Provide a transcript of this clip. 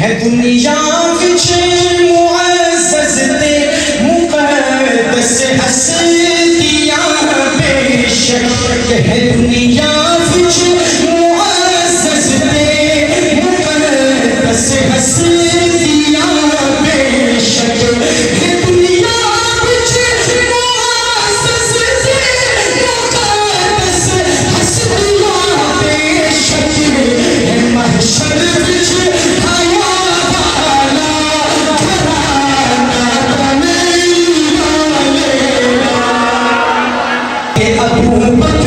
ہے دنیا وچ معزز تے مقدس ہستیاں بے شک ہے دنیا وچ معزز تے مقدس ہستیاں بے شک ہے دنیا وچ معزز تے مقدس ہستیاں بے شک ہے محشر وچ ابو بکر